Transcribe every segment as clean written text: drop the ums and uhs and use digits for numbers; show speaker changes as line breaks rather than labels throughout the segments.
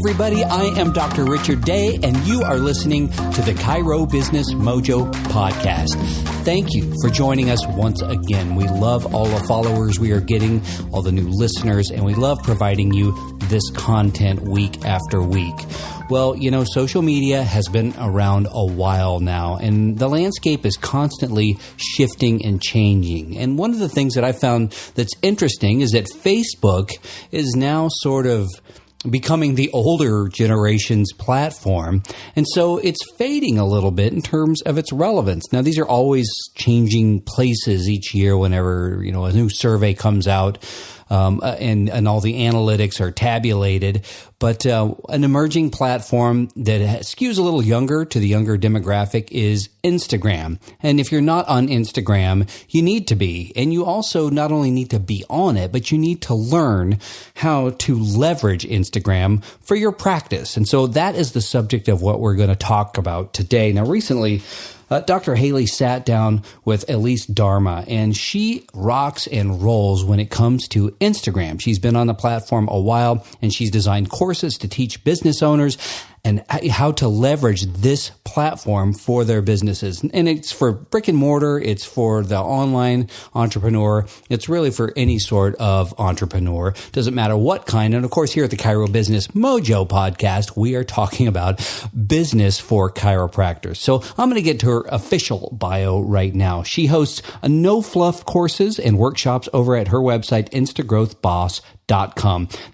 everybody. I am Dr. Richard Day, and you are listening to the Chiro Business Mojo podcast. Thank you for joining us once again. We love all the followers we are getting, all the new listeners, and we love providing you this content week after week. Well, you know, social media has been around a while now, and the landscape is constantly shifting and changing. And one of the things that I found that's interesting is that Facebook is now sort of becoming the older generation's platform. And so it's fading a little bit in terms of its relevance. Now, these are always changing places each year whenever, you know, a new survey comes out. And all the analytics are tabulated, but an emerging platform that skews a little younger to the younger demographic is Instagram. And if you're not on Instagram, you need to be. And you also not only need to be on it, but you need to learn how to leverage Instagram for your practice. And so that is the subject of what we're going to talk about today. Now, recently, Dr. Haley sat down with Elise Darma, and she rocks and rolls when it comes to Instagram. She's been on the platform a while, and she's designed courses to teach business owners and how to leverage this platform for their businesses. And it's for brick and mortar. It's for the online entrepreneur. It's really for any sort of entrepreneur. Doesn't matter what kind. And of course, here at the Chiro Business Mojo podcast, we are talking about business for chiropractors. So I'm going to get to her official bio right now. She hosts no fluff courses and workshops over at her website, instagrowthboss.com.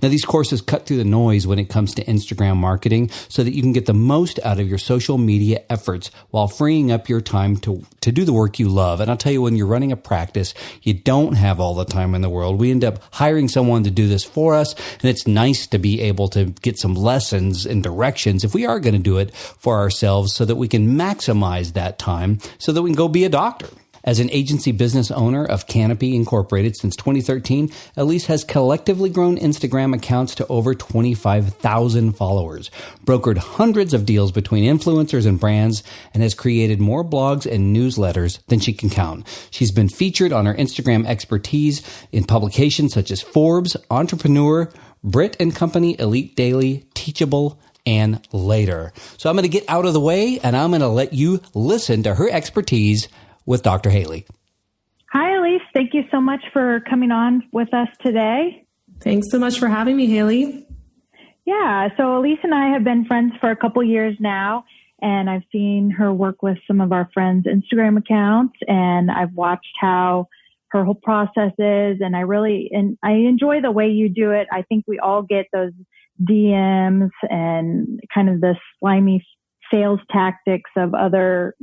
Now, these courses cut through the noise when it comes to Instagram marketing so that you can get the most out of your social media efforts while freeing up your time to do the work you love. And I'll tell you, when you're running a practice, you don't have all the time in the world. We end up hiring someone to do this for us, and it's nice to be able to get some lessons and directions if we are going to do it for ourselves so that we can maximize that time so that we can go be a doctor. As an agency business owner of Canopy Incorporated since 2013, Elise has collectively grown Instagram accounts to over 25,000 followers, brokered hundreds of deals between influencers and brands, and has created more blogs and newsletters than she can count. She's been featured on her Instagram expertise in publications such as Forbes, Entrepreneur, Brit & Company, Elite Daily, Teachable, and Later. So I'm going to get out of the way, and I'm going to let you listen to her expertise with Dr. Haley.
Hi, Elise. Thank you so much for coming on with us today.
Thanks so much for having me, Haley.
Yeah, so Elise and I have been friends for a couple years now, and I've seen her work with some of our friends' Instagram accounts, and I've watched how her whole process is, and I enjoy the way you do it. I think we all get those DMs and kind of the slimy sales tactics of other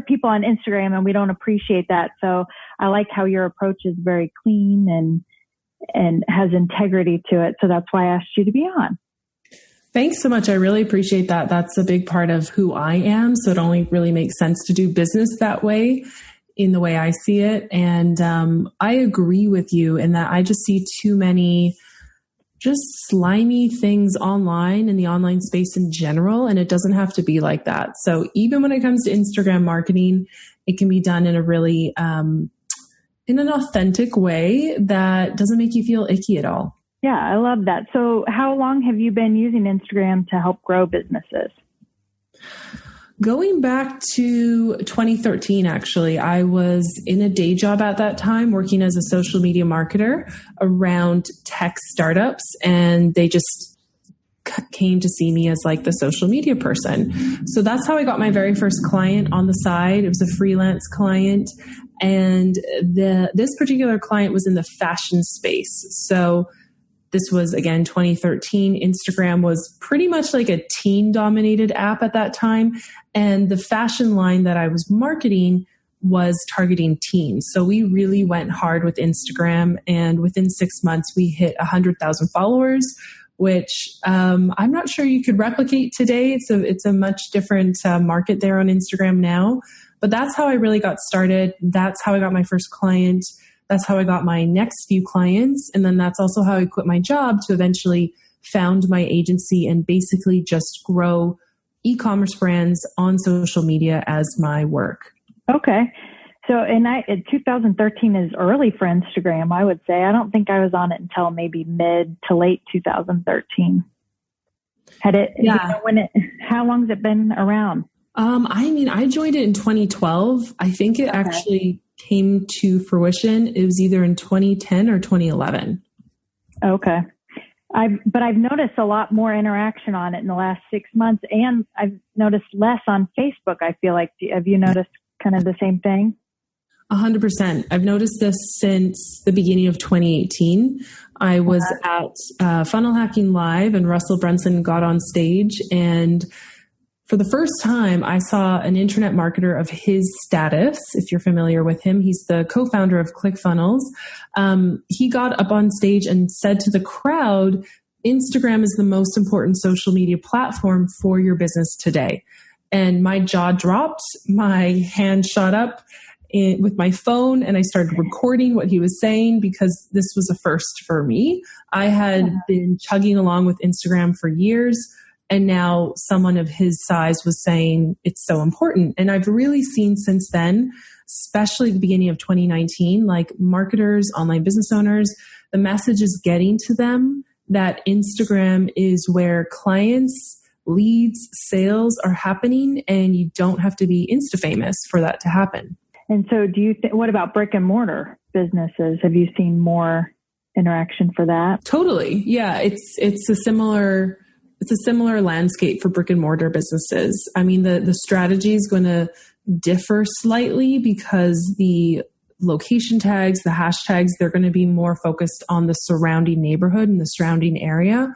people on Instagram, and we don't appreciate that. So I like how your approach is very clean and has integrity to it. So that's why I asked you to be on.
Thanks so much. I really appreciate that. That's a big part of who I am. So it only really makes sense to do business that way, in the way I see it. And I agree with you in that I just see too many just slimy things online in the online space in general. And it doesn't have to be like that. So even when it comes to Instagram marketing, it can be done in a really, in an authentic way that doesn't make you feel icky at all.
Yeah, I love that. So how long have you been using Instagram to help grow businesses?
Going back to 2013, actually, I was in a day job at that time working as a social media marketer around tech startups, and they just came to see me as like the social media person. So that's how I got my very first client on the side. It was a freelance client, and this particular client was in the fashion space. So this was, again, 2013. Instagram was pretty much like a teen-dominated app at that time. And the fashion line that I was marketing was targeting teens. So we really went hard with Instagram. And within 6 months, we hit 100,000 followers, which I'm not sure you could replicate today. It's a much different market there on Instagram now. But that's how I really got started. That's how I got my first client. That's how I got my next few clients. And then that's also how I quit my job to eventually found my agency and basically just grow e-commerce brands on social media as my work.
Okay. So in 2013 is early for Instagram, I would say. I don't think I was on it until maybe mid to late 2013.
Yeah.
How long has it been around?
I joined it in 2012. I think it actually came to fruition. It was either in 2010 or 2011.
Okay. I've noticed a lot more interaction on it in the last 6 months, and I've noticed less on Facebook. I feel like, have you noticed kind of the same thing?
100%. I've noticed this since the beginning of 2018. I was at Funnel Hacking Live, and Russell Brunson got on stage, and for the first time, I saw an internet marketer of his status. If you're familiar with him, he's the co-founder of ClickFunnels. He got up on stage and said to the crowd, Instagram is the most important social media platform for your business today. And my jaw dropped, my hand shot up with my phone, and I started recording what he was saying because this was a first for me. I had been chugging along with Instagram for years, and now someone of his size was saying it's so important. And I've really seen since then, especially the beginning of 2019, like marketers, online business owners, the message is getting to them that Instagram is where clients, leads, sales are happening, and you don't have to be Insta famous for that to happen.
And so what about brick and mortar businesses? Have you seen more interaction for that?
Totally. Yeah. It's a similar landscape for brick and mortar businesses. I mean, the strategy is going to differ slightly because the location tags, the hashtags, they're going to be more focused on the surrounding neighborhood and the surrounding area.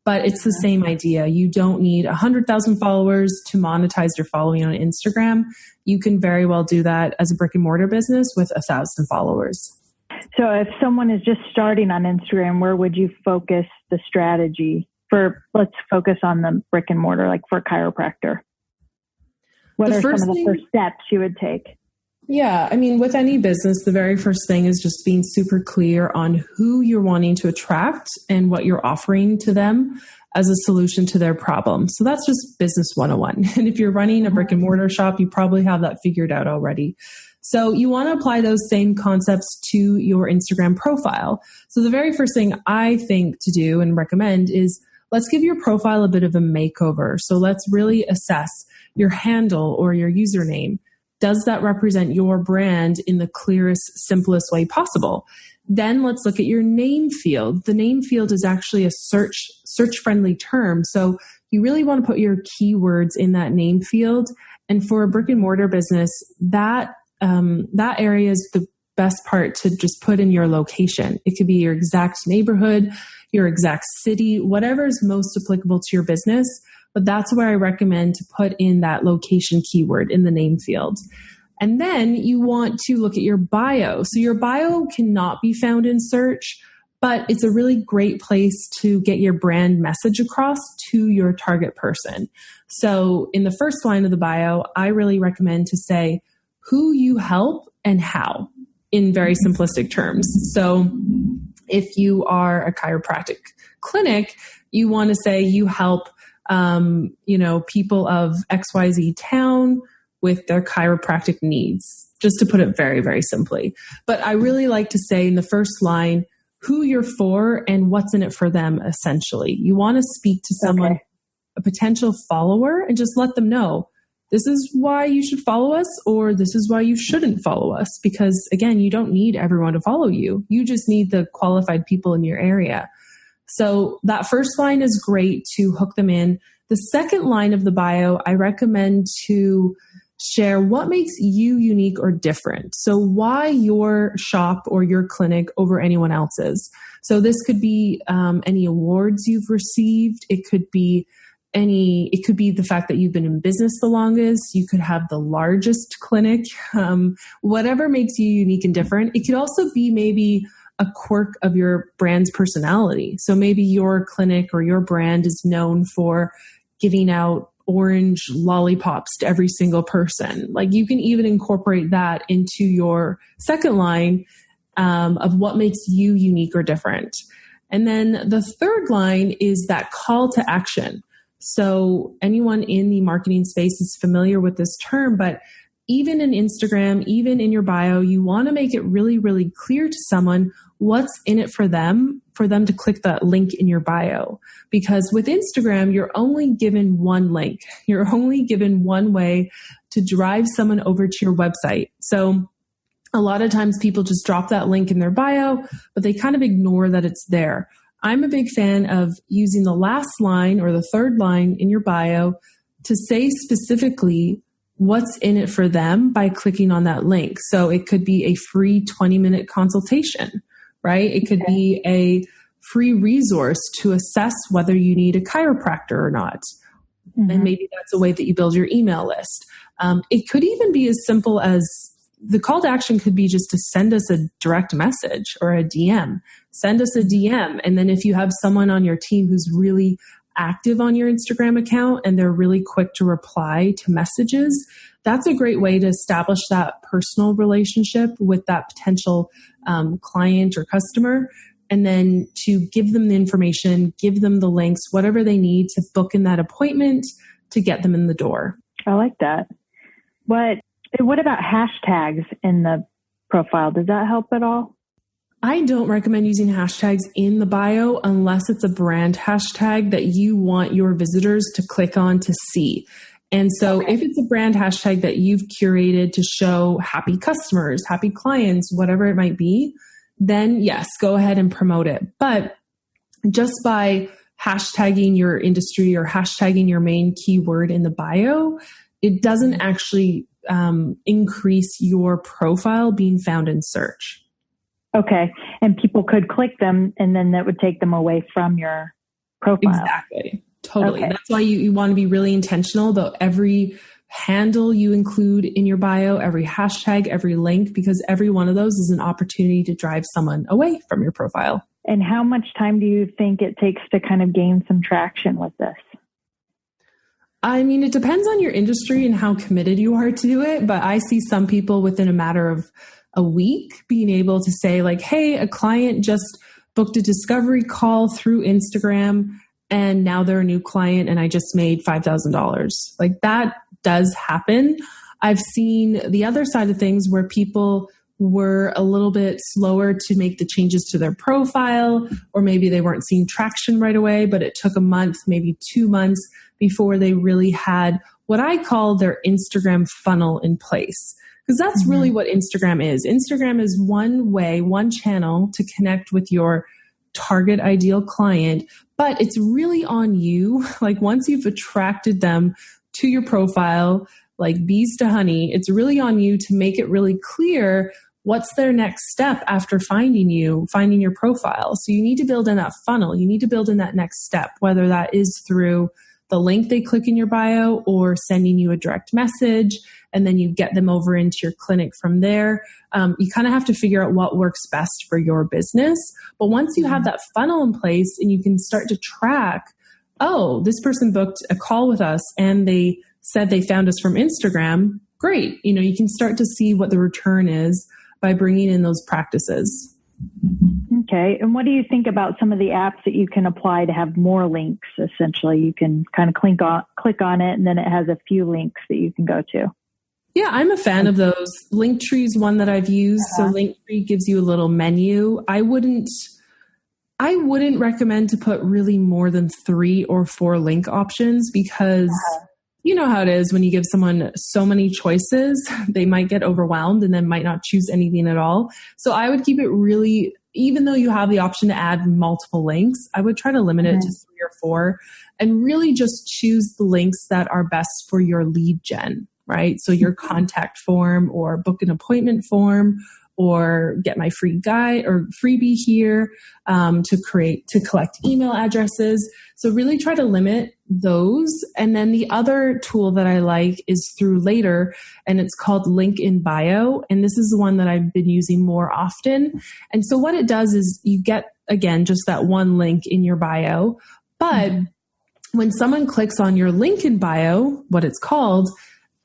But it's the same idea. You don't need 100,000 followers to monetize your following on Instagram. You can very well do that as a brick and mortar business with 1,000 followers.
So if someone is just starting on Instagram, where would you focus the strategy let's focus on the brick and mortar, like for a chiropractor? What are some of the first steps you would take?
Yeah. I mean, with any business, the very first thing is just being super clear on who you're wanting to attract and what you're offering to them as a solution to their problem. So that's just business 101. And if you're running a brick and mortar shop, you probably have that figured out already. So you want to apply those same concepts to your Instagram profile. So the very first thing I think to do and recommend is let's give your profile a bit of a makeover. So let's really assess your handle or your username. Does that represent your brand in the clearest, simplest way possible? Then let's look at your name field. The name field is actually a search-friendly term. So you really want to put your keywords in that name field. And for a brick and mortar business, that area is the best part to just put in your location. It could be your exact neighborhood, your exact city, whatever is most applicable to your business. But that's where I recommend to put in that location keyword in the name field. And then you want to look at your bio. So your bio cannot be found in search, but it's a really great place to get your brand message across to your target person. So in the first line of the bio, I really recommend to say who you help and how in very simplistic terms. So if you are a chiropractic clinic, you want to say you help people of XYZ town with their chiropractic needs, just to put it very, very simply. But I really like to say in the first line, who you're for and what's in it for them, essentially. You want to speak to someone, a potential follower, and just let them know, this is why you should follow us, or this is why you shouldn't follow us. Because again, you don't need everyone to follow you. You just need the qualified people in your area. So that first line is great to hook them in. The second line of the bio, I recommend to share what makes you unique or different. So why your shop or your clinic over anyone else's. So this could be any awards you've received. It could be the fact that you've been in business the longest. You could have the largest clinic, whatever makes you unique and different. It could also be maybe a quirk of your brand's personality. So maybe your clinic or your brand is known for giving out orange lollipops to every single person. Like you can even incorporate that into your second line of what makes you unique or different. And then the third line is that call to action. So anyone in the marketing space is familiar with this term, but even in Instagram, even in your bio, you want to make it really, really clear to someone what's in it for them for them to click that link in your bio. Because with Instagram, you're only given one link. You're only given one way to drive someone over to your website. So a lot of times people just drop that link in their bio, but they kind of ignore that it's there. I'm a big fan of using the last line or the third line in your bio to say specifically what's in it for them by clicking on that link. So it could be a free 20-minute consultation, right? It could be a free resource to assess whether you need a chiropractor or not. Mm-hmm. And maybe that's a way that you build your email list. It could even be as simple as the call to action could be just to send us a direct message or a DM. Send us a DM. And then if you have someone on your team who's really active on your Instagram account and they're really quick to reply to messages, that's a great way to establish that personal relationship with that potential client or customer. And then to give them the information, give them the links, whatever they need to book in that appointment to get them in the door.
I like that. What about hashtags in the profile? Does that help at all?
I don't recommend using hashtags in the bio unless it's a brand hashtag that you want your visitors to click on to see. And so if it's a brand hashtag that you've curated to show happy customers, happy clients, whatever it might be, then yes, go ahead and promote it. But just by hashtagging your industry or hashtagging your main keyword in the bio, it doesn't actually increase your profile being found in search.
Okay. And people could click them and then that would take them away from your profile.
Exactly. Totally. Okay. That's why you want to be really intentional about every handle you include in your bio, every hashtag, every link, because every one of those is an opportunity to drive someone away from your profile.
And how much time do you think it takes to kind of gain some traction with this?
I mean, it depends on your industry and how committed you are to it, but I see some people within a matter of a week being able to say like, hey, a client just booked a discovery call through Instagram and now they're a new client and I just made $5,000. Like that does happen. I've seen the other side of things where people were a little bit slower to make the changes to their profile, or maybe they weren't seeing traction right away, but it took a month, maybe 2 months before they really had what I call their Instagram funnel in place. Because that's really what Instagram is. Instagram is one way, one channel to connect with your target ideal client, but it's really on you. Like once you've attracted them to your profile, like bees to honey, it's really on you to make it really clear what's their next step after finding your profile. So you need to build in that funnel. You need to build in that next step, whether that is through the link they click in your bio or sending you a direct message, and then you get them over into your clinic from there. You kind of have to figure out what works best for your business. But once you have that funnel in place and you can start to track, oh, this person booked a call with us and they said they found us from Instagram, great. You can start to see what the return is by bringing in those practices.
Okay. And what do you think about some of the apps that you can apply to have more links? Essentially, you can kind of click on it and then it has a few links that you can go to.
Yeah, I'm a fan of those. Linktree is one that I've used. So Linktree gives you a little menu. I wouldn't recommend to put really more than 3 or 4 link options because you know how it is when you give someone so many choices, they might get overwhelmed and then might not choose anything at all. So I would keep it really, even though you have the option to add multiple links, I would try to limit it to 3 or 4 and really just choose the links that are best for your lead gen, right? So your contact form or book an appointment form or get my free guide or freebie here to collect email addresses. So really try to limit those. And then the other tool that I like is through Later, and it's called Link in Bio. And this is the one that I've been using more often. And so what it does is you get, again, just that one link in your bio. But when someone clicks on your link in bio, what it's called,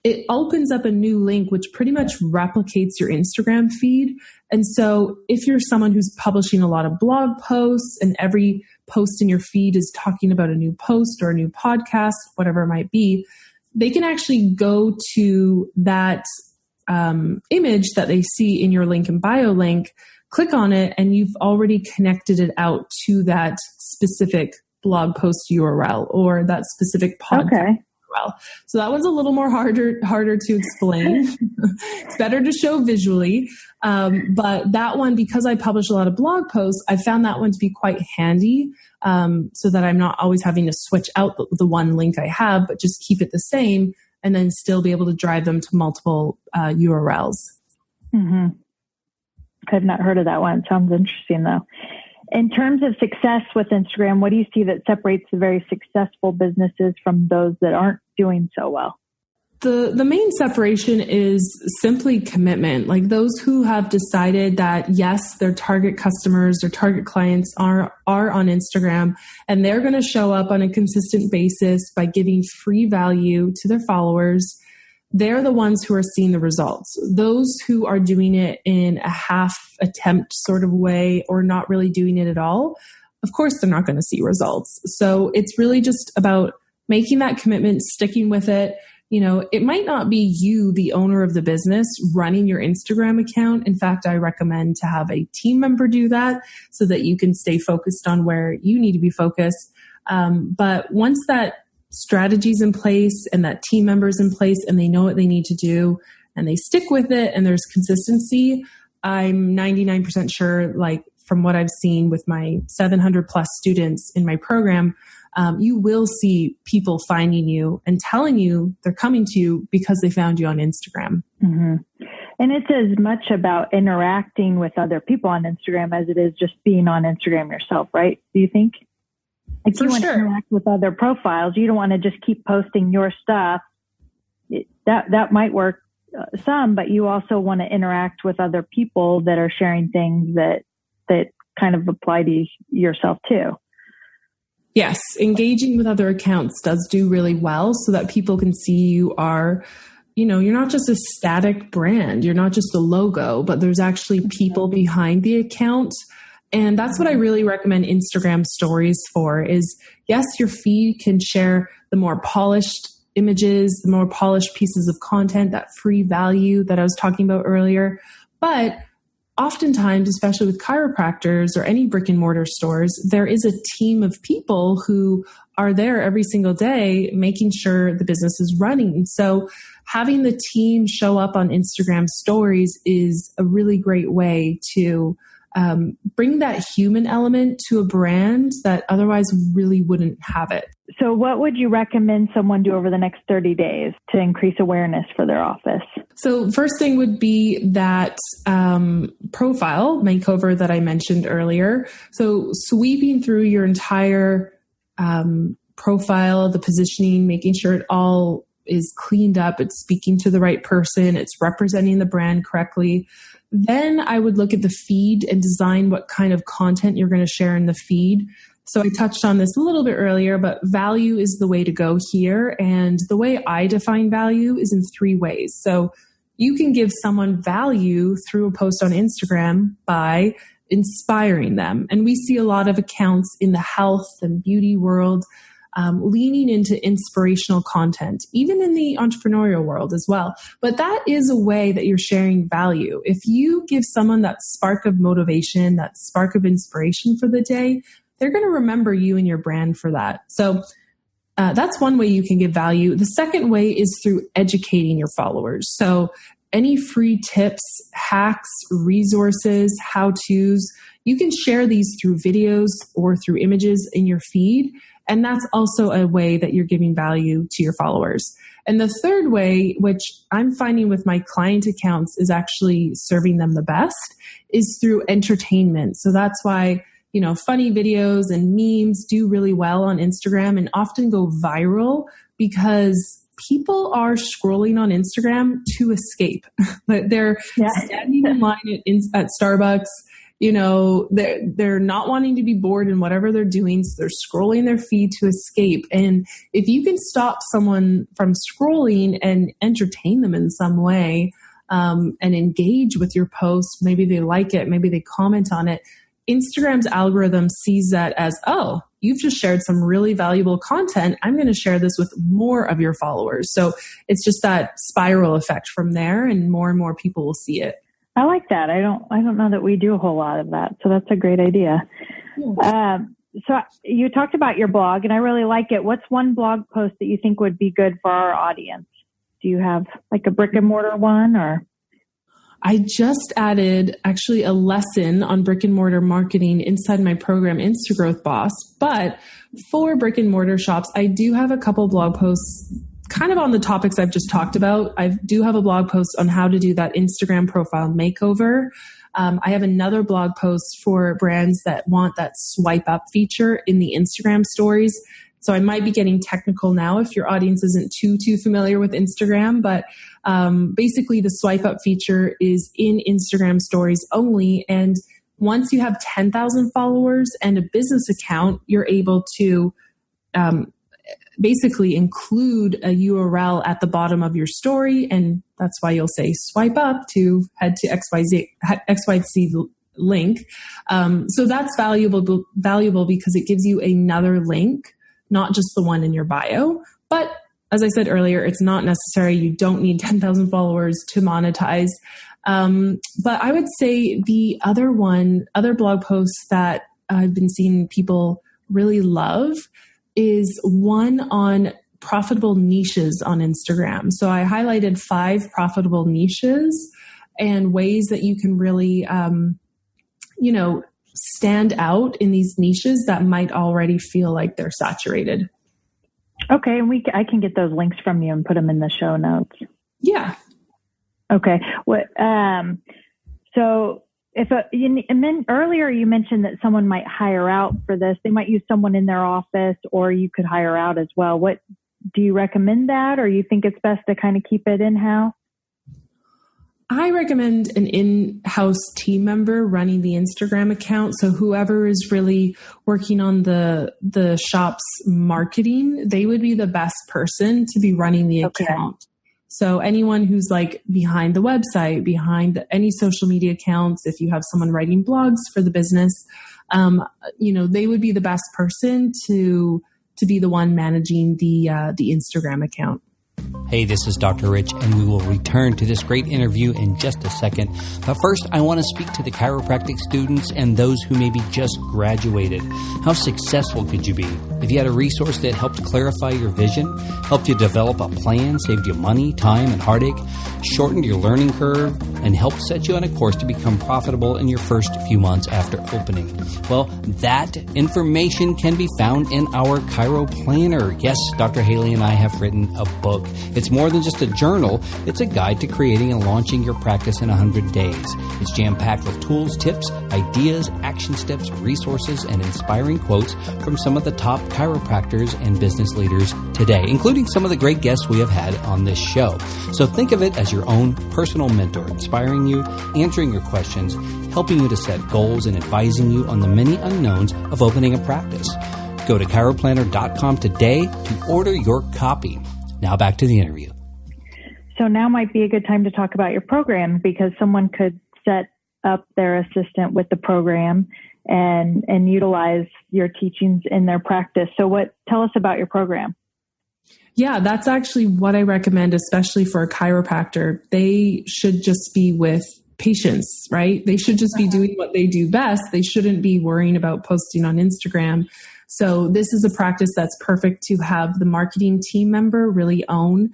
it opens up a new link, which pretty much replicates your Instagram feed. And so if you're someone who's publishing a lot of blog posts and every post in your feed is talking about a new post or a new podcast, whatever it might be, they can actually go to that image that they see in your link in bio link, click on it and you've already connected it out to that specific blog post URL or that specific podcast URL. So that one's a little more harder to explain. It's better to show visually. But that one, because I publish a lot of blog posts, I found that one to be quite handy, so that I'm not always having to switch out the one link I have, but just keep it the same and then still be able to drive them to multiple URLs.
Mm-hmm. I've not heard of that one. It sounds interesting, though. In terms of success with Instagram, what do you see that separates the very successful businesses from those that aren't doing so well?
The main separation is simply commitment. Like those who have decided that, yes, their target customers, their target clients are on Instagram, and they're going to show up on a consistent basis by giving free value to their followers. They're the ones who are seeing the results. Those who are doing it in a half attempt sort of way or not really doing it at all, of course, they're not going to see results. So it's really just about making that commitment, sticking with it. You know, it might not be you, the owner of the business, running your Instagram account. In fact, I recommend to have a team member do that so that you can stay focused on where you need to be focused. But once that strategy's in place and that team member's in place and they know what they need to do and they stick with it and there's consistency, I'm 99% sure, like from what I've seen with my 700 plus students in my program, you will see people finding you and telling you they're coming to you because they found you on Instagram.
Mm-hmm. And it's as much about interacting with other people on Instagram as it is just being on Instagram yourself, right? Do you think? Like you want to interact with other profiles. You don't want to just keep posting your stuff. That might work some, but you also want to interact with other people that are sharing things that kind of apply to yourself too.
Yes, engaging with other accounts does do really well so that people can see you are, you know, you're not just a static brand. You're not just a logo, but there's actually people behind the account. And that's what I really recommend Instagram stories for is, yes, your feed can share the more polished images, the more polished pieces of content, that free value that I was talking about earlier. But oftentimes, especially with chiropractors or any brick and mortar stores, there is a team of people who are there every single day making sure the business is running. And so having the team show up on Instagram stories is a really great way to bring that human element to a brand that otherwise really wouldn't have it.
So what would you recommend someone do over the next 30 days to increase awareness for their office?
So first thing would be that profile makeover that I mentioned earlier. So sweeping through your entire profile, the positioning, making sure it all is cleaned up, it's speaking to the right person, it's representing the brand correctly. Then I would look at the feed and design what kind of content you're going to share in the feed. So I touched on this a little bit earlier, but value is the way to go here. And the way I define value is in 3 ways. So you can give someone value through a post on Instagram by inspiring them. And we see a lot of accounts in the health and beauty world leaning into inspirational content, even in the entrepreneurial world as well. But that is a way that you're sharing value. If you give someone that spark of motivation, that spark of inspiration for the day, they're going to remember you and your brand for that. So that's one way you can give value. The second way is through educating your followers. So any free tips, hacks, resources, how-tos, you can share these through videos or through images in your feed. And that's also a way that you're giving value to your followers. And the third way, which I'm finding with my client accounts is actually serving them the best, is through entertainment. So that's why, you know, funny videos and memes do really well on Instagram and often go viral because people are scrolling on Instagram to escape. They're standing in line at Starbucks. You know, they're not wanting to be bored in whatever they're doing. So they're scrolling their feed to escape. And if you can stop someone from scrolling and entertain them in some way, and engage with your post, maybe they like it, maybe they comment on it, Instagram's algorithm sees that as, oh, you've just shared some really valuable content. I'm going to share this with more of your followers. So it's just that spiral effect from there, and more people will see it.
I like that. I don't know that we do a whole lot of that. So that's a great idea.
Yeah.
So you talked about your blog, and I really like it. What's one blog post that you think would be good for our audience? Do you have like a brick and mortar one, or?
I just added actually a lesson on brick and mortar marketing inside my program, Instagrowth Boss. But for brick and mortar shops, I do have a couple blog posts kind of on the topics I've just talked about. I do have a blog post on how to do that Instagram profile makeover. I have another blog post for brands that want that swipe up feature in the Instagram stories. So I might be getting technical now if your audience isn't too familiar with Instagram, but basically the swipe up feature is in Instagram stories only. And once you have 10,000 followers and a business account, you're able to basically include a URL at the bottom of your story. And that's why you'll say swipe up to head to XYZ link. So that's valuable because it gives you another link, not just the one in your bio. But as I said earlier, it's not necessary. You don't need 10,000 followers to monetize. But I would say the other blog posts that I've been seeing people really love is one on profitable niches on Instagram. So I highlighted 5 profitable niches and ways that you can really, stand out in these niches that might already feel like they're saturated.
Okay. And I can get those links from you and put them in the show notes.
Yeah.
Okay. So earlier you mentioned that someone might hire out for this. They might use someone in their office, or you could hire out as well. What do you recommend that, or you think it's best to kind of keep it in-house?
I recommend an in-house team member running the Instagram account. So whoever is really working on the shop's marketing, they would be the best person to be running the account. So anyone who's like behind the website, behind any social media accounts, if you have someone writing blogs for the business, they would be the best person to be the one managing the Instagram account.
Hey, this is Dr. Rich, and we will return to this great interview in just a second. But first, I want to speak to the chiropractic students and those who maybe just graduated. How successful could you be if you had a resource that helped clarify your vision, helped you develop a plan, saved you money, time, and heartache, shortened your learning curve, and helped set you on a course to become profitable in your first few months after opening? Well, that information can be found in our Chiro Planner. Yes, Dr. Haley and I have written a book. It's more than just a journal. It's a guide to creating and launching your practice in 100 days. It's jam-packed with tools, tips, ideas, action steps, resources, and inspiring quotes from some of the top chiropractors and business leaders today, including some of the great guests we have had on this show. So think of it as your own personal mentor, inspiring you, answering your questions, helping you to set goals, and advising you on the many unknowns of opening a practice. Go to chiroplanner.com today to order your copy. Now back to the interview.
So now might be a good time to talk about your program, because someone could set up their assistant with the program and utilize your teachings in their practice. So tell us about your program.
Yeah, that's actually what I recommend, especially for a chiropractor. They should just be with patients, right? They should just be doing what they do best. They shouldn't be worrying about posting on Instagram. So this is a practice that's perfect to have the marketing team member really own.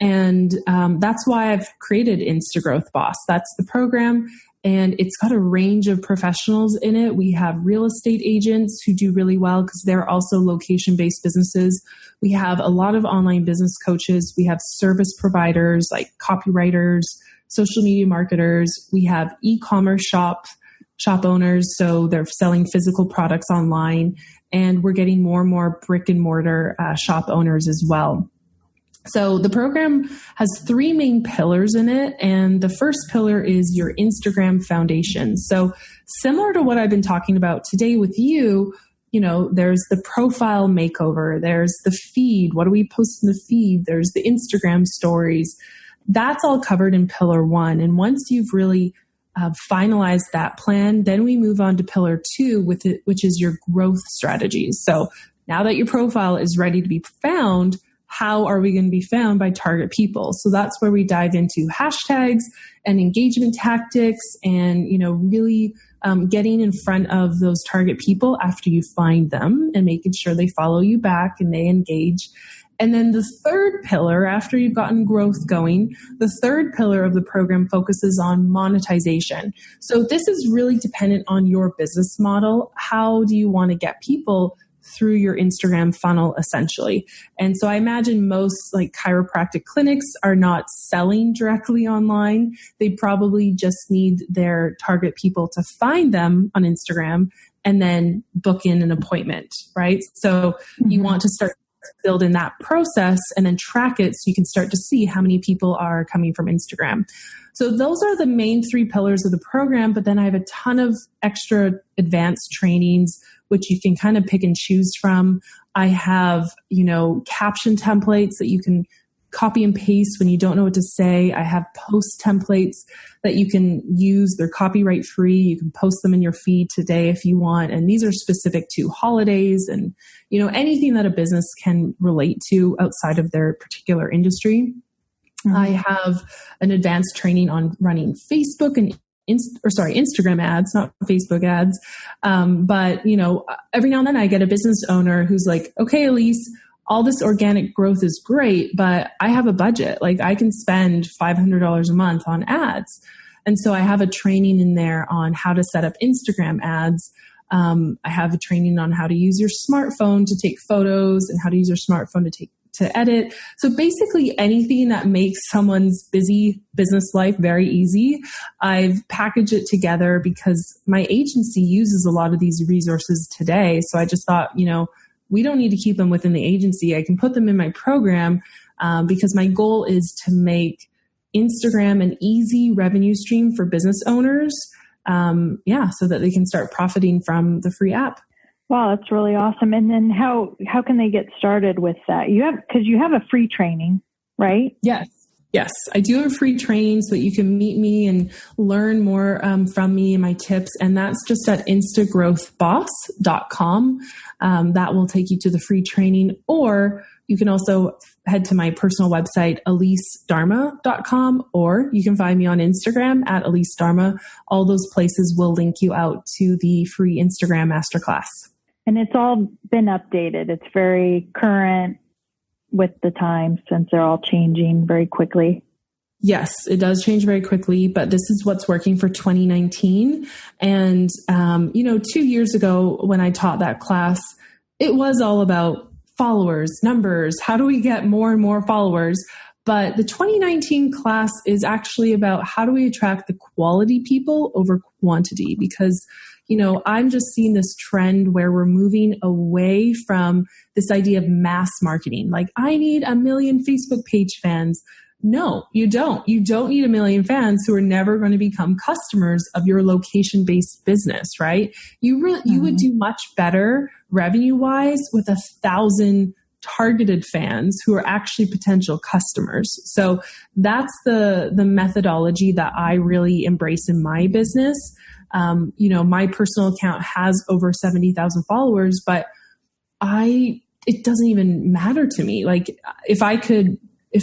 And that's why I've created Instagrowth Boss. That's the program. And it's got a range of professionals in it. We have real estate agents who do really well because they're also location-based businesses. We have a lot of online business coaches. We have service providers like copywriters, social media marketers. We have e-commerce shop owners. So they're selling physical products online. And we're getting more and more brick and mortar shop owners as well. So the program has 3 main pillars in it. And the first pillar is your Instagram foundation. So similar to what I've been talking about today with you, there's the profile makeover. There's the feed. What do we post in the feed? There's the Instagram stories. That's all covered in pillar 1. And once you've really finalized that plan, then we move on to pillar 2, which is your growth strategies. So now that your profile is ready to be found, how are we going to be found by target people? So that's where we dive into hashtags and engagement tactics and, really getting in front of those target people after you find them and making sure they follow you back and they engage. And then the third pillar, after you've gotten growth going, the third pillar of the program focuses on monetization. So this is really dependent on your business model. How do you want to get people through your Instagram funnel, essentially? And so I imagine most like chiropractic clinics are not selling directly online. They probably just need their target people to find them on Instagram and then book in an appointment, right? So you want to start build in that process and then track it so you can start to see how many people are coming from Instagram. So those are the main three pillars of the program, but then I have a ton of extra advanced trainings, which you can kind of pick and choose from. I have, caption templates that you can copy and paste when you don't know what to say. I have post templates that you can use. They're copyright free. You can post them in your feed today if you want. And these are specific to holidays and, anything that a business can relate to outside of their particular industry. Mm-hmm. I have an advanced training on running Facebook and Instagram ads, not Facebook ads. But every now and then I get a business owner who's like, okay, Elise, all this organic growth is great, but I have a budget. Like I can spend $500 a month on ads. And so I have a training in there on how to set up Instagram ads. I have a training on how to use your smartphone to take photos and how to use your smartphone to edit. So basically anything that makes someone's busy business life very easy, I've packaged it together because my agency uses a lot of these resources today. So I just thought, we don't need to keep them within the agency. I can put them in my program because my goal is to make Instagram an easy revenue stream for business owners. So that they can start profiting from the free app.
Wow, that's really awesome. And then how can they get started with that? Because you have a free training, right?
Yes, I do have a free training so that you can meet me and learn more from me and my tips. And that's just at instagrowthboss.com. That will take you to the free training. Or you can also head to my personal website, elisedarma.com, or you can find me on Instagram at elisedarma. All those places will link you out to the free Instagram Masterclass.
And it's all been updated. It's very current with the times since they're all changing very quickly.
Yes, it does change very quickly, but this is what's working for 2019. And, 2 years ago when I taught that class, it was all about followers, numbers. How do we get more and more followers? But the 2019 class is actually about how do we attract the quality people over quantity? Because, I'm just seeing this trend where we're moving away from this idea of mass marketing. Like, I need 1 million Facebook page fans. No, you don't. You don't need 1 million fans who are never going to become customers of your location-based business, right? You would do much better revenue-wise with 1,000 targeted fans who are actually potential customers. So that's the methodology that I really embrace in my business. My personal account has over 70,000 followers, but it doesn't even matter to me. Like if I could, if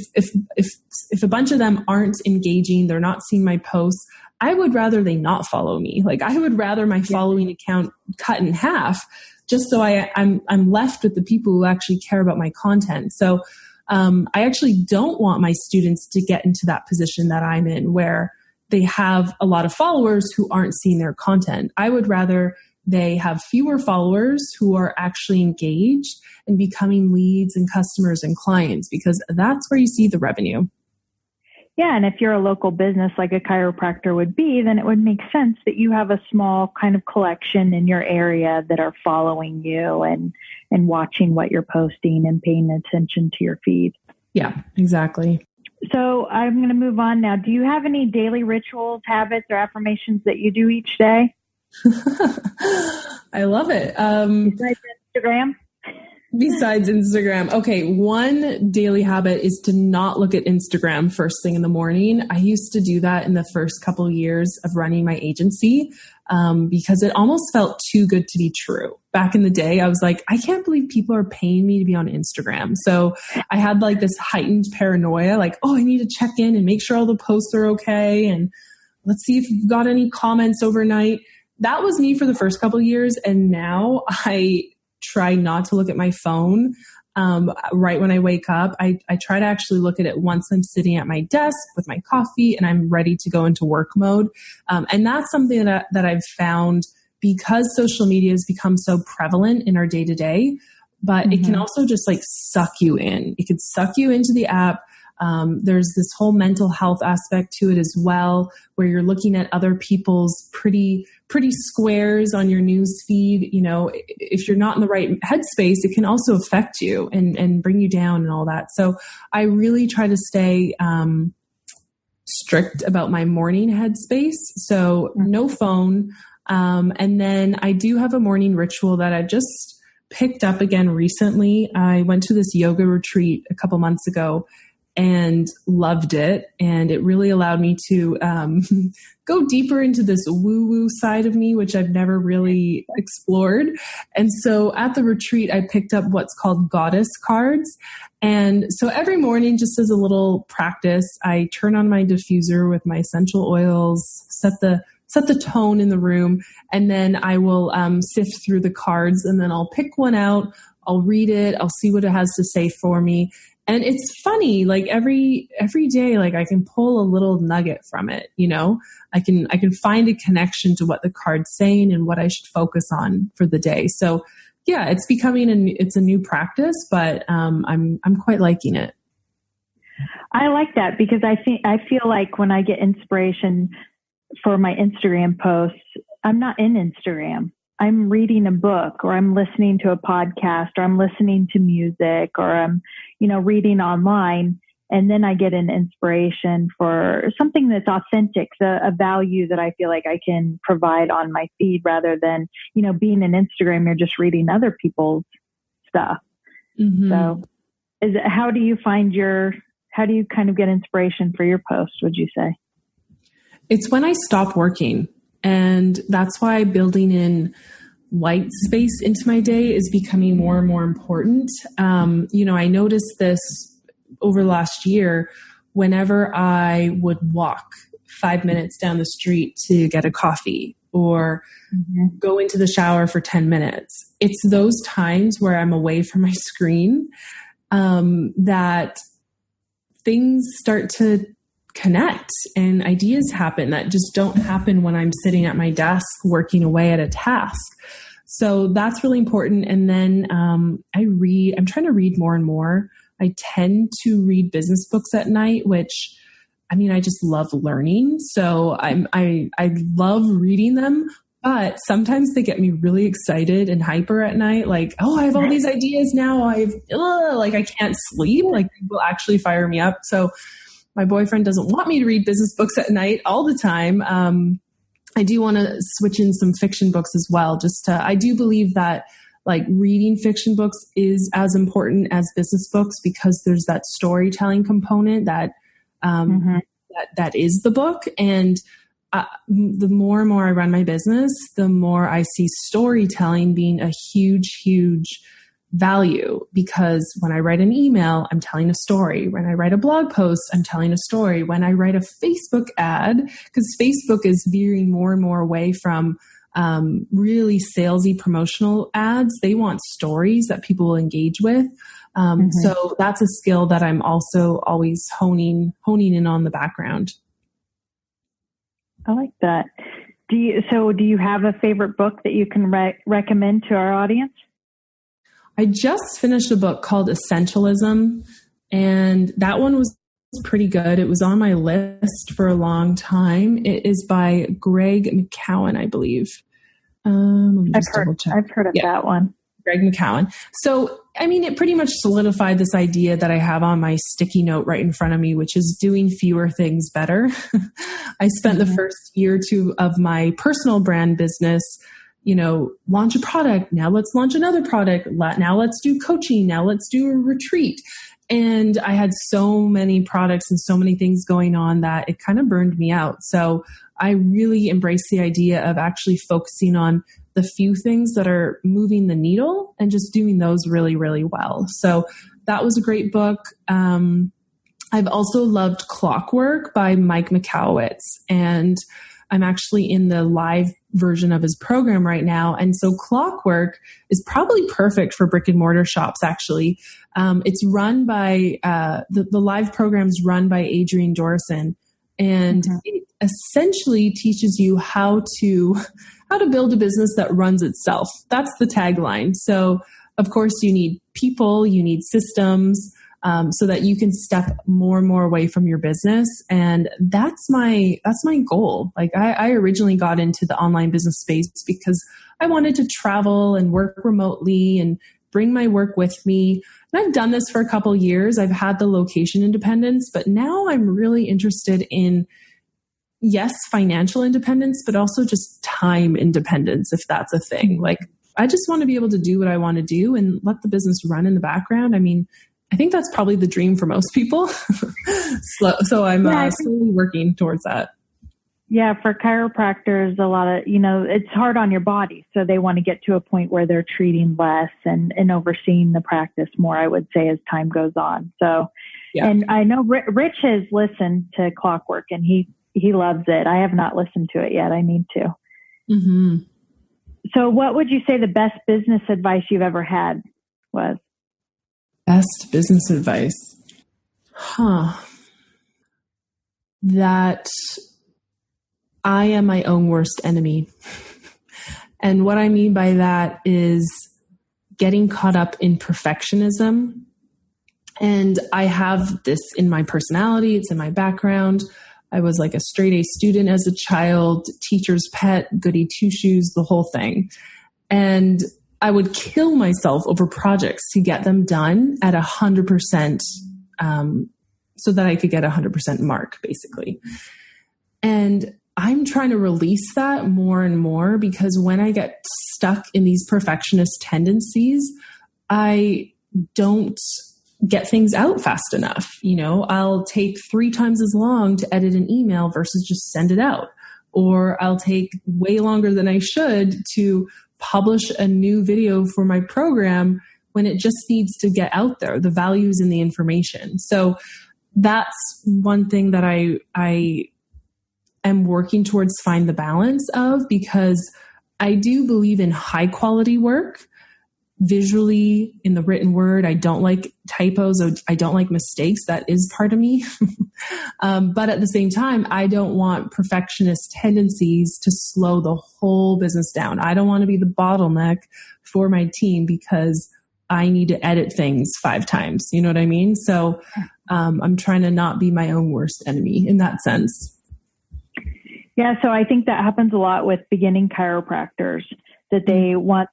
a bunch of them aren't engaging, they're not seeing my posts, I would rather they not follow me. Like I would rather my following account cut in half just so I'm left with the people who actually care about my content. So I actually don't want my students to get into that position that I'm in where they have a lot of followers who aren't seeing their content. I would rather they have fewer followers who are actually engaged and becoming leads and customers and clients, because that's where you see the revenue.
Yeah. And if you're a local business like a chiropractor would be, then it would make sense that you have a small kind of collection in your area that are following you and watching what you're posting and paying attention to your feed.
Yeah, exactly.
So I'm going to move on now. Do you have any daily rituals, habits, or affirmations that you do each day?
I love it.
Besides Instagram?
Besides Instagram. Okay. One daily habit is to not look at Instagram first thing in the morning. I used to do that in the first couple of years of running my agency, because it almost felt too good to be true. Back in the day, I was like, I can't believe people are paying me to be on Instagram. So I had like this heightened paranoia, like, oh, I need to check in and make sure all the posts are okay. And let's see if you've got any comments overnight. That was me for the first couple of years. And now I try not to look at my phone right when I wake up. I try to actually look at it once I'm sitting at my desk with my coffee and I'm ready to go into work mode. And that's something that I've found because social media has become so prevalent in our day to day, but it can also just like suck you in. It could suck you into the app. There's this whole mental health aspect to it as well, where you're looking at other people's pretty squares on your news feed. You know, if you're not in the right headspace, it can also affect you and bring you down and all that. So I really try to stay strict about my morning headspace. So no phone. And then I do have a morning ritual that I just picked up again recently. I went to this yoga retreat a couple months ago and loved it. And it really allowed me to go deeper into this woo-woo side of me, which I've never really explored. And so at the retreat, I picked up what's called goddess cards. And so every morning, just as a little practice, I turn on my diffuser with my essential oils, set the tone in the room, and then I will sift through the cards, and then I'll pick one out. I'll read it. I'll see what it has to say for me. And it's funny, like every day, like I can pull a little nugget from it. You know, I can find a connection to what the card's saying and what I should focus on for the day. So yeah, it's becoming it's a new practice, but I'm quite liking it.
I like that because I feel like when I get inspiration for my Instagram posts, I'm not in Instagram. I'm reading a book, or I'm listening to a podcast, or I'm listening to music, or I'm, reading online. And then I get an inspiration for something that's authentic, a value that I feel like I can provide on my feed rather than, being an Instagram, you're just reading other people's stuff. Mm-hmm. So how do you kind of get inspiration for your posts, would you say?
It's when I stop working. And that's why building in white space into my day is becoming more and more important. I noticed this over the last year, whenever I would walk 5 minutes down the street to get a coffee or go into the shower for 10 minutes. It's those times where I'm away from my screen that things start to connect and ideas happen that just don't happen when I'm sitting at my desk working away at a task. So that's really important. And then I'm trying to read more and more. I tend to read business books at night, which I just love learning. So I love reading them, but sometimes they get me really excited and hyper at night. Like, oh, I have all these ideas now. I can't sleep. Like, they will actually fire me up. So my boyfriend doesn't want me to read business books at night all the time. I do want to switch in some fiction books as well. I do believe that like reading fiction books is as important as business books because there's that storytelling component that is the book. And the more and more I run my business, the more I see storytelling being a huge, huge value, because when I write an email, I'm telling a story. When I write a blog post, I'm telling a story. When I write a Facebook ad, because Facebook is veering more and more away from really salesy promotional ads. They want stories that people will engage with. So that's a skill that I'm also always honing in on the background.
I like that. Do you have a favorite book that you can recommend to our audience?
I just finished a book called Essentialism, and that one was pretty good. It was on my list for a long time. It is by Greg McKeown, I believe. I've heard of that one. Greg McKeown. So, it pretty much solidified this idea that I have on my sticky note right in front of me, which is doing fewer things better. I spent the first year or two of my personal brand business launch a product. Now let's launch another product. Now let's do coaching. Now let's do a retreat. And I had so many products and so many things going on that it kind of burned me out. So I really embrace the idea of actually focusing on the few things that are moving the needle and just doing those really, really well. So that was a great book. I've also loved Clockwork by Mike Mikowicz, and I'm actually in the live version of his program right now. And so Clockwork is probably perfect for brick and mortar shops, actually. It's run by, the live program's run by Adrienne Dorson. And it essentially teaches you how to build a business that runs itself. That's the tagline. So of course you need people, you need systems, so that you can step more and more away from your business. And that's my goal. Like I originally got into the online business space because I wanted to travel and work remotely and bring my work with me. And I've done this for a couple of years. I've had the location independence, but now I'm really interested in, yes, financial independence, but also just time independence, if that's a thing. Like I just want to be able to do what I want to do and let the business run in the background. I mean, I think that's probably the dream for most people. So I'm slowly working towards that.
Yeah, for chiropractors, a lot of, it's hard on your body. So they want to get to a point where they're treating less and overseeing the practice more, I would say, as time goes on. So, yeah. And I know Rich has listened to Clockwork and he loves it. I have not listened to it yet. I need to. Mm-hmm. So what would you say the best business advice you've ever had was?
Best business advice? That I am my own worst enemy. And what I mean by that is getting caught up in perfectionism. And I have this in my personality. It's in my background. I was like a straight A student as a child, teacher's pet, goody two-shoes, the whole thing. And I would kill myself over projects to get them done at 100%, so that I could get 100% mark, basically. And I'm trying to release that more and more, because when I get stuck in these perfectionist tendencies, I don't get things out fast enough. I'll take 3 times as long to edit an email versus just send it out. Or I'll take way longer than I should to publish a new video for my program when it just needs to get out there, the values in the information. So that's one thing that I am working towards find the balance of, because I do believe in high quality work visually in the written word. I don't like typos. I don't like mistakes. That is part of me. But at the same time, I don't want perfectionist tendencies to slow the whole business down. I don't want to be the bottleneck for my team because I need to edit things 5 times. You know what I mean? So I'm trying to not be my own worst enemy in that sense.
Yeah. So I think that happens a lot with beginning chiropractors, that they want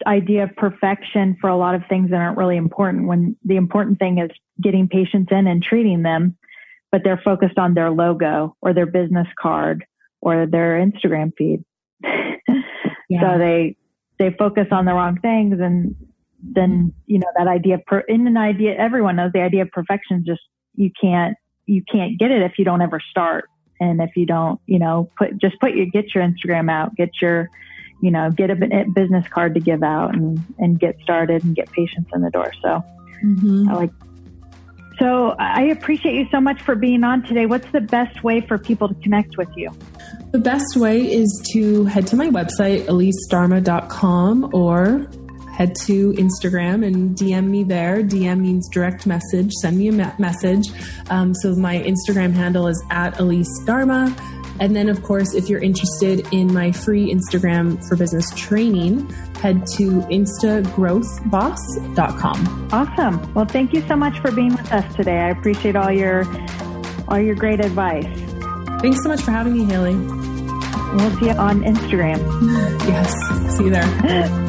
idea of perfection for a lot of things that aren't really important, when the important thing is getting patients in and treating them, but they're focused on their logo or their business card or their Instagram feed. Yeah. So they focus on the wrong things. And then, that idea everyone knows the idea of perfection, just, you can't get it if you don't ever start. And if you don't, get your Instagram out, get your, get a business card to give out and get started and get patients in the door. So So I appreciate you so much for being on today. What's the best way for people to connect with you?
The best way is to head to my website, elisedarma.com, or head to Instagram and DM me there. DM means direct message. Send me a message. So my Instagram handle is @EliseDarma. And then, of course, if you're interested in my free Instagram for business training, head to instagrowthboss.com.
Awesome. Well, thank you so much for being with us today. I appreciate all your great advice.
Thanks so much for having me, Haley.
We'll see you on Instagram.
Yes. See you there.